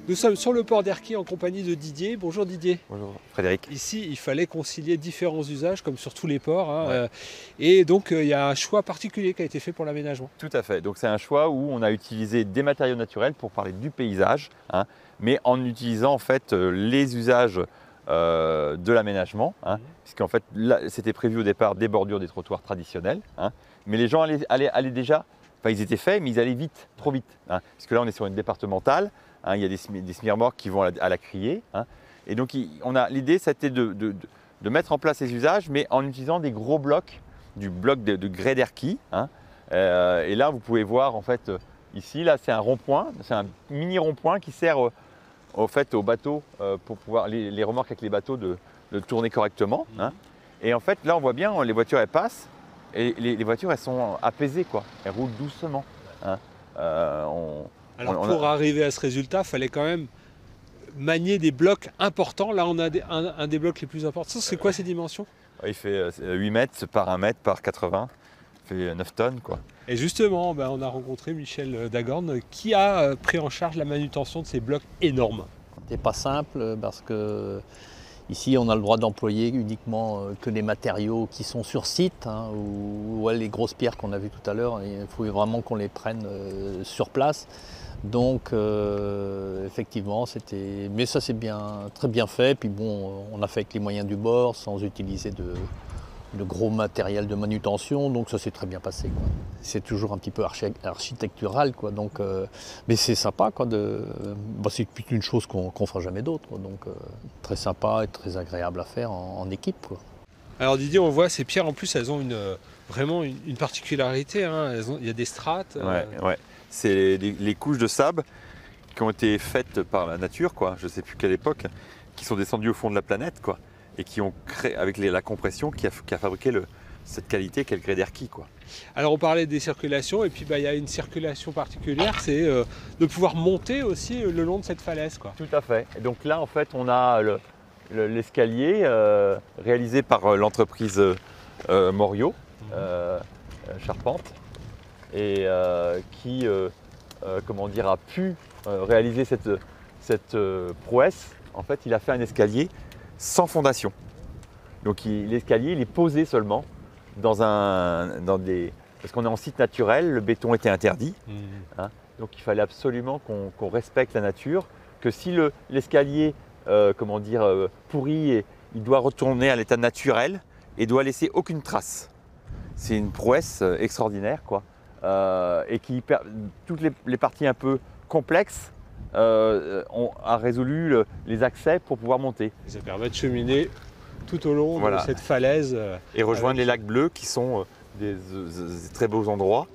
Nous sommes sur le port d'Erquy en compagnie de Didier. Bonjour Didier. Bonjour Frédéric. Ici, il fallait concilier différents usages, comme sur tous les ports. Ouais. Et donc, il y a un choix particulier qui a été fait pour l'aménagement. Tout à fait. Donc c'est un choix où on a utilisé des matériaux naturels pour parler du paysage, mais en utilisant en fait les usages de l'aménagement, puisqu'en fait là, c'était prévu au départ des bordures des trottoirs traditionnels, mais les gens allaient déjà, enfin ils étaient faits, mais ils allaient vite, trop vite, puisque là on est sur une départementale. Il y a des smirmorques qui vont à la criée. Et donc, l'idée, c'était de mettre en place ces usages, mais en utilisant des gros blocs, du bloc de grès d'Erquy. Et là, vous pouvez voir, en fait, ici, là, c'est un rond-point, c'est un mini rond-point qui sert au fait, aux bateaux, pour pouvoir, les remorques avec les bateaux, de tourner correctement. Et en fait, là, on voit bien, les voitures, elles passent, et les voitures, elles sont apaisées, quoi. Elles roulent doucement. Alors pour arriver à ce résultat, il fallait quand même manier des blocs importants. Là, on a un des blocs les plus importants. C'est quoi ces dimensions? Il fait 8 mètres par 1 mètre par 80. Il fait 9 tonnes, quoi. Et justement, on a rencontré Michel Dagorne qui a pris en charge la manutention de ces blocs énormes. C'est pas simple parce que ici on a le droit d'employer uniquement que les matériaux qui sont sur site, ou les grosses pierres qu'on a vues tout à l'heure, il faut vraiment qu'on les prenne sur place. Donc effectivement, mais ça c'est très bien fait. Puis bon, on a fait avec les moyens du bord, sans utiliser de gros matériel de manutention, donc ça s'est très bien passé, quoi. C'est toujours un petit peu architectural, quoi. Donc, mais c'est sympa, quoi. C'est une chose qu'on ne fera jamais d'autre, quoi. Donc très sympa et très agréable à faire en équipe, quoi. Alors Didier, on voit ces pierres en plus, elles ont vraiment une particularité. Il y a des strates. Ouais. C'est les couches de sable qui ont été faites par la nature, quoi. Je ne sais plus quelle époque, qui sont descendues au fond de la planète, quoi. Et qui ont créé, avec la compression, qui a fabriqué cette qualité qu'est le grès d'Erquy, quoi. Alors on parlait des circulations, et puis il y a une circulation particulière, c'est de pouvoir monter aussi le long de cette falaise, quoi. Tout à fait. Et donc là, en fait, on a l'escalier réalisé par l'entreprise Morio, Charpente, et qui a pu réaliser cette prouesse. En fait, il a fait un escalier sans fondation. Donc l'escalier, il est posé seulement parce qu'on est en site naturel, le béton était interdit. Donc il fallait absolument qu'on respecte la nature, que si l'escalier pourrit, il doit retourner à l'état naturel et doit laisser aucune trace. C'est une prouesse extraordinaire, quoi. Et toutes les parties un peu complexes a résolu les accès pour pouvoir monter. Ça permet de cheminer tout au long de cette falaise. Et rejoindre les lacs bleus qui sont des très beaux endroits.